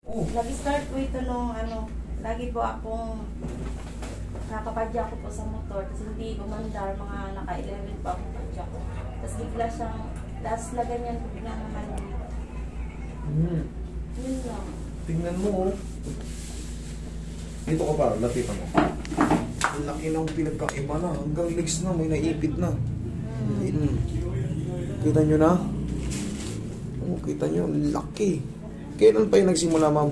Oh. Nag-start po ito nung lagi po akong nakapadya ko po sa motor kasi hindi gumandar, mga naka-11 pa akong padya ko. Tapos bigla siyang, last na ganyan po, bigla naman yun lang. Tingnan mo, oh. Dito ka pa, lapitan mo. Ang laki ng pinagkaiba na. Hanggang legs na, may naipit na. Kita nyo na? Oh, kita nyo, laki. Kailan pa yung nagsimula, ma'am?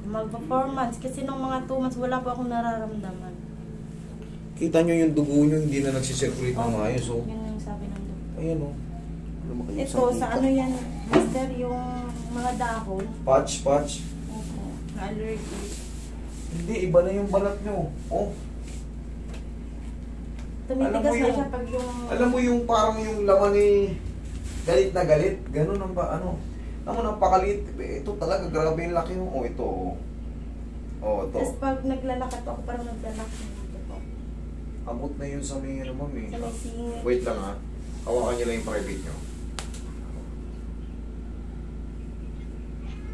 Mag-performance kasi nung mga 2 months wala po akong nararamdaman. Kita nyo yung dugo nyo, hindi na nagsisirculate ng maayos, oh. Yun yung sabi ng doktor. Ayan, oh. Ito, sa ano yan, mister, yung mga dahon. Patch. Opo, na-allergy. Hindi, iba na yung balat nyo. Oh. Tumitigas na siya pag yung... Alam mo yung parang yung laman ni galit na galit. Ganun ang ba, ano. Alam mo, napakaliit. Ito talaga, grabe yung laki mo. Oh, ito, oh. Oh, ito. Tapos pag naglalakad ako, parang naglalakad dito po. Abot na yun sa may, ano, ma'am, eh. Sa may singit. Wait lang, ha. Hawakan nyo lang yung private nyo.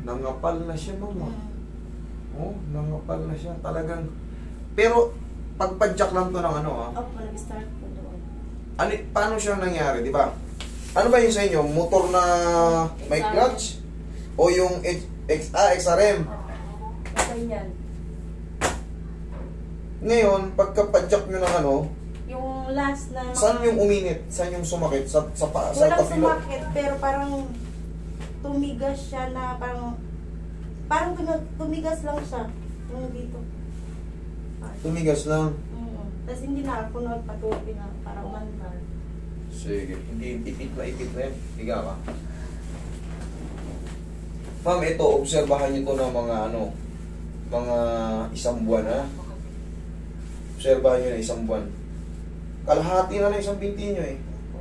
Nangapal na siya, ma'am. Oh, nangapal na siya. Talagang... Pero, pagpadyak lang to ng ano, ha. Opo, nag-start po doon. Paano siya nangyari, di ba? Ano ba yung sa inyo? Motor na may clutch? O yung XRM? Ganyan. Ngayon, pagkapadyak nyo ng ano, Yung last na... saan yung uminit? Saan yung sumakit? Sa Walang tapilo? sumakit, pero parang tumigas siya na parang tumigas lang siya. Yung dito. Tumigas lang. Tapos hindi na ako nagpatuloy na para umandar. Sige. Hindi, ipit na yan. Higa ka. Ma'am, ito, obserbahan nyo ito ng mga mga isang buwan, ha? Obserbahan nyo na isang buwan. Kalahati na lang isang binti nyo, eh.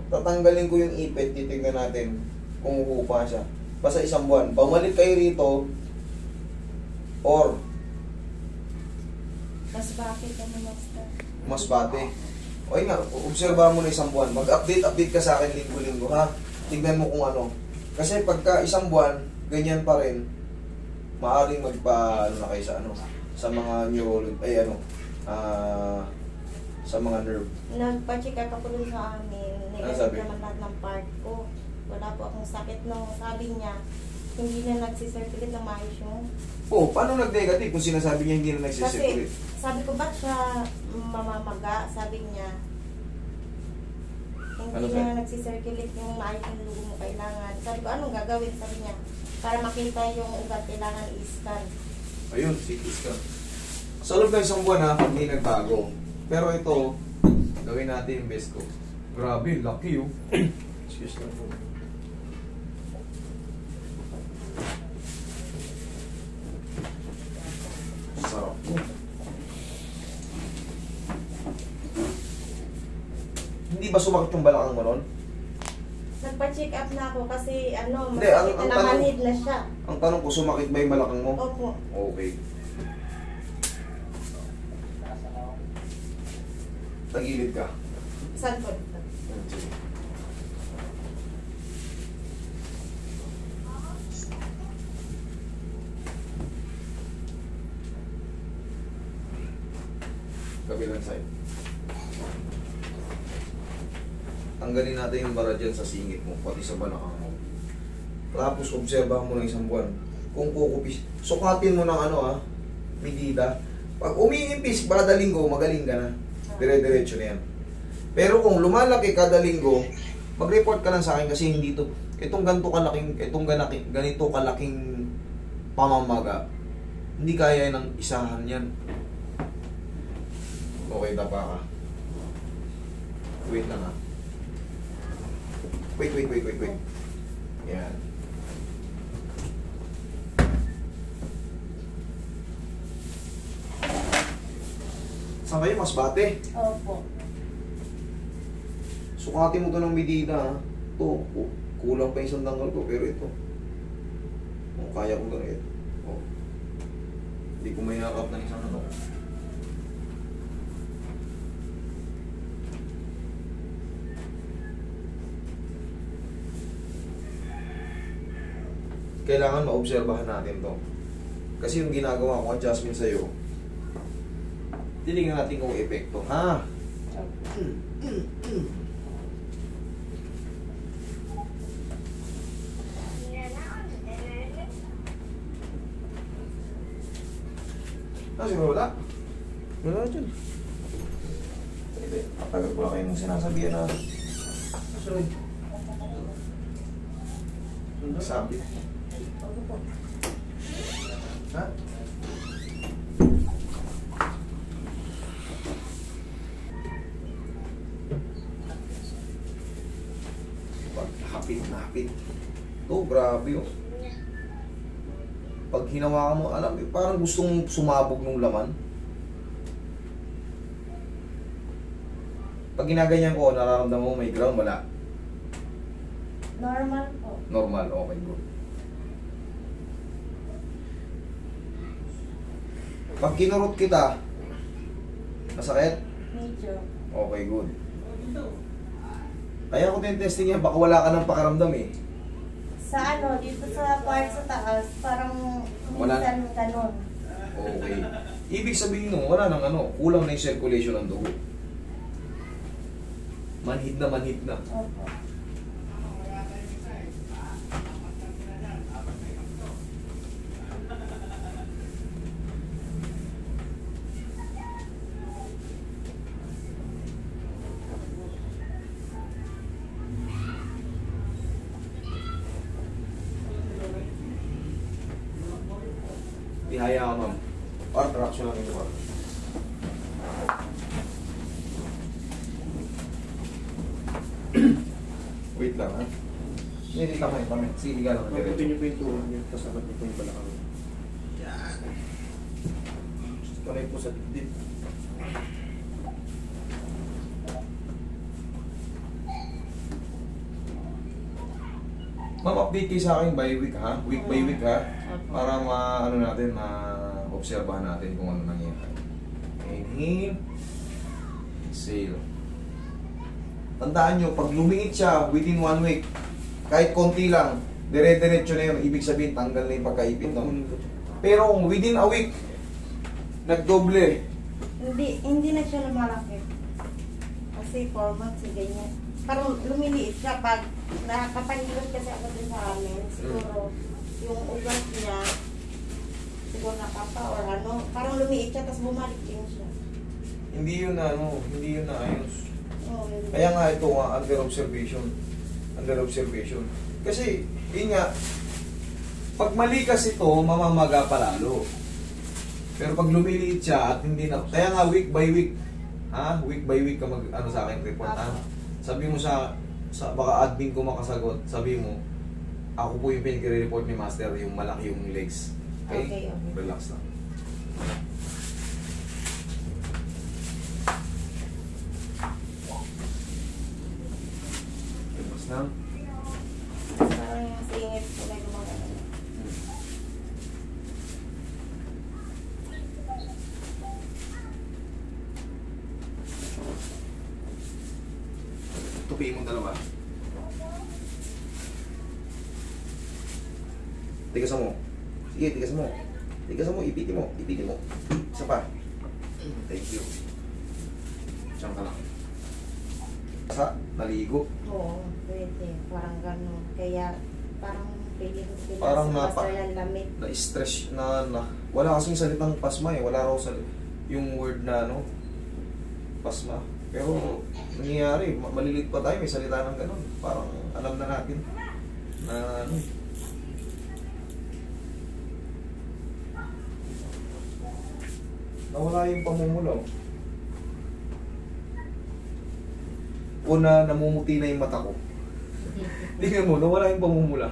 Tatanggalin ko yung ipit, titignan natin kung uhupa siya. Basta isang buwan. Bumalik kayo rito, or Mas bakit ano, master? Masbate. O yun nga, obserbahan mo na isang buwan. Mag-update ka sa akin linggo-linggo, ha? Tignan mo kung ano. Kasi pagka isang buwan, ganyan pa rin, maaaring na kayo sa sa mga sa mga nerve. Nagpa-check up ako dun sa amin. Sabi? Naman lahat ng part ko. Wala po akong sakit nung sabi niya, hindi na nagsisirculate ng maayos yung... Oh, paano nag-negative kung sinasabi niya hindi na nagsisirculate? Kasi sabi ko, ba't siya mamamaga? Sabi niya, hindi na nagsisirculate yung maayos yung lugo mo kailangan. Sabi ko, anong gagawin? Sabi niya, para makita yung ugat, kailangan i-scan. Ayun, CT scan. Sa loob ng isang buwan, ha, hindi nagbago. Pero ito, gawin natin yung best ko. Grabe, lucky, oh. Excuse me po. Sarap po. Hindi ba sumakit yung balakang mo nun? Nagpa-check up na ako kasi Hindi, masakit na manhid na siya. Ang tanong ko, sumakit ba yung balakang mo? Opo. Okay. Tagilid ka. Saan po? Sige. Kabilang side. Tanggalin natin yung bara dyan sa singit mo, pati sa balakang mo. Tapos, obserbahan mo ng isang buwan. Kung kukupis, sukatin mo ng medida. Pag umiimpis, bada linggo, magaling ka na. Dire-diretso na yan. Pero kung lumalaki kada linggo, mag-report ka lang sa akin kasi hindi to. Ganito kalaking pamamaga, hindi kaya ng isahan yan. Okay, tapa ka. Wait lang, ha. Wait. Yan. Saan kayo? Masbate? Opo. Sukatin mo to ng medida, ha. Ito, kulang pa yung isang tanggal ko, pero ito. Kaya ko ganito. Hindi ko mayakap ng isang ano. Kailangan maobserbahan natin to. Kasi yung ginagawa ko adjustment sa'yo, tinignan natin kung epekto, ha? Siguro wala. Wala dyan. Hindi, matagal ko lang kayong sinasabihan na sorry. Sabi. Ha? Hapit na hapit. Oh, grabe oh. Pag hinawakan mo, alam mo, parang gustong sumabog ng laman. Pag ginaganyan ko, nararamdaman mo may ground, wala. Normal po. Normal, okay, good. Pag kinurot kita, masakit? Medyo. Okay, good. Kaya ako testing yan, baka wala ka ng pakaramdam eh. Sa ano, dito sa part sa taas, parang Wala. minsan ganun. Okay. Ibig sabihin nung wala nang ano, kulang na yung circulation ng dugo. Manhid na manhid na. Opo. Ihaya ka, ma'am. Or traction lang yung bar. Wait lang, ha? Hindi, kamay. Sige, higa lang. Pagputin niyo po yung tuhod niyo, tapos sabat niyo po yung balakang. Yan. Panay po sa dibdib. Ma'am, update kayo sa akin by week, ha? Week by week, ha? Para ma-ano natin, ma-obserbahan natin kung ano nangyayari. Inhale. Exhale. Tandaan nyo, pag lumiit siya within 1 week, kahit konti lang, dire-diretso na yun. Ibig sabihin, tanggal na yung pagkaipit. No? Pero kung within a week, nagdoble. Hindi na siya lumalaki. Kasi 4 months, ganyan. Parang lumiliit siya pag nakapahilot kasi ako din sa amin. Siguro yung ugat niya, siguro nakapa or ano, parang lumiit siya tapos bumalik din siya. Hindi yun na, ano, hindi yun na ayos. Oh, Kaya nga ito nga, under observation. Under observation. Kasi, yun nga, pag mali kasi ito, mamamaga pa lalo. Pero pag lumiliit siya at hindi na, kaya nga week by week, ha? Week by week ka mag, ano sa akin, report, ha? Sabi mo sa baka admin ko makasagot, sabi mo, ako po yung pinag-report ni Master, yung malaki yung legs. Okay? Okay. Relax lang. Relax lang. Parang yung singit ko na gumagano. Tupiin mo dalawa. Tigasan mo. Sige, tigasan mo. Tigasan mo, ipitin mo. Ipitin mo. Isa pa. Thank you. Diyan ka lang. Sa, naligo. Oo, pwede. Parang gano'n. Kaya parang pwede ko sila Parang basta lang lamit. Na-stress na. Wala kasing salitang pasma eh. Wala raw yung word na ano, pasma. Pero nangyayari, malilit pa tayo, may salita ng gano'n. Parang alam na natin na ano. Nawala yung pamumulaw. Una, namumuti na yung mata ko. Tingnan mo, nawala yung pamumula.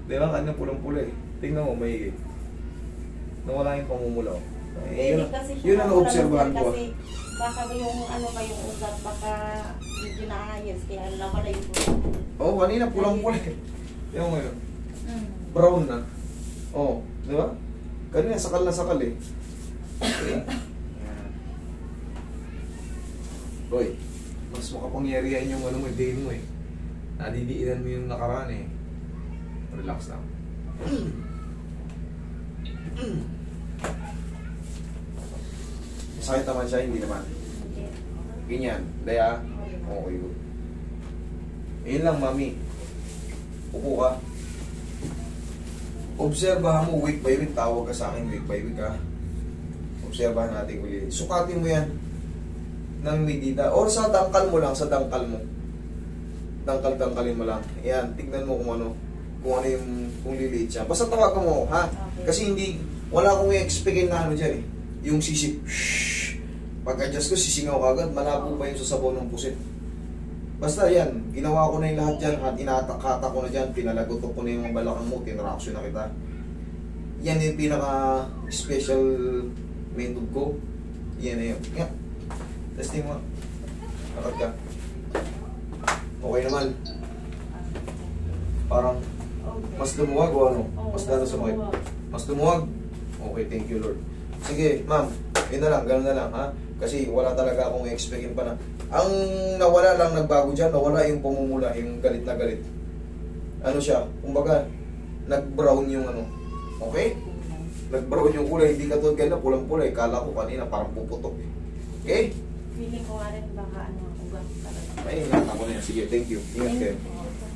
Di ba? Kanina pulang-pula eh. Tingnan mo, may nawala yung pamumulaw. Pwede kasi siya Yun ang obserbahan ko. kasi baka yung ano ba yung ugat, baka medyo naayos. Kaya nawala yung ugat. Oo, kanina pulang-pula eh. Yung ngayon, brown na. Oo, di ba? Kanina sakal na sakal eh. Okay. Roy, mas makapangyarihan yung ano mo, day mo eh. Nadidiinan mo yung nakaraan eh. Relax lang. Masakit naman siya, hindi naman. Hindi. Ganyan. Daya. Okay, good. Ayun lang, mami. Upo ka. Obserbahan mo week by week. Tawag ka sa akin week by week, ha. Obserbahan natin ulit. Sukatin mo yan ng medida. Or sa dangkal mo lang, sa dangkal mo. Dangkal-dangkalin mo lang. Ayan, tignan mo kung ano yung, kung liliit siya. Basta tawagan mo, ha? Okay. Kasi hindi, wala akong i-expectin na ano dyan eh. Yung sisip, pag-adjust ko, sisingaw agad, malabo pa yung sasabaw ng pusit. Basta yan, ginawa ko na yung lahat dyan, inatak-hatak ko na dyan, pinalagotok ko na yung balakang mo, tinraksyon na kita. Yan yung pinaka-special method ko. Yan na yun. Yan. Testing mo. Lakad ka. Okay naman. Parang mas lumuwag o ano? Mas lalo sumakit. Mas lumuwag? Okay, thank you Lord. Sige, ma'am. Yun na lang, gano'n na lang, ha? Kasi wala talaga akong expectin pa na. Ang nawala lang, nagbago dyan, nawala yung pumumula, yung galit na galit. Ano siya? Kumbaga, nag-brown yung ano. Okay? Nag-brown yung kulay, hindi katulad kayo na pulang-pulay. Kala ko kanina parang puputok. Okay? Feeling ko nga rin baka ano, ugat talaga. Ay, ingatan ko na yan. Sige, thank you. Ingat kayo. Thank you.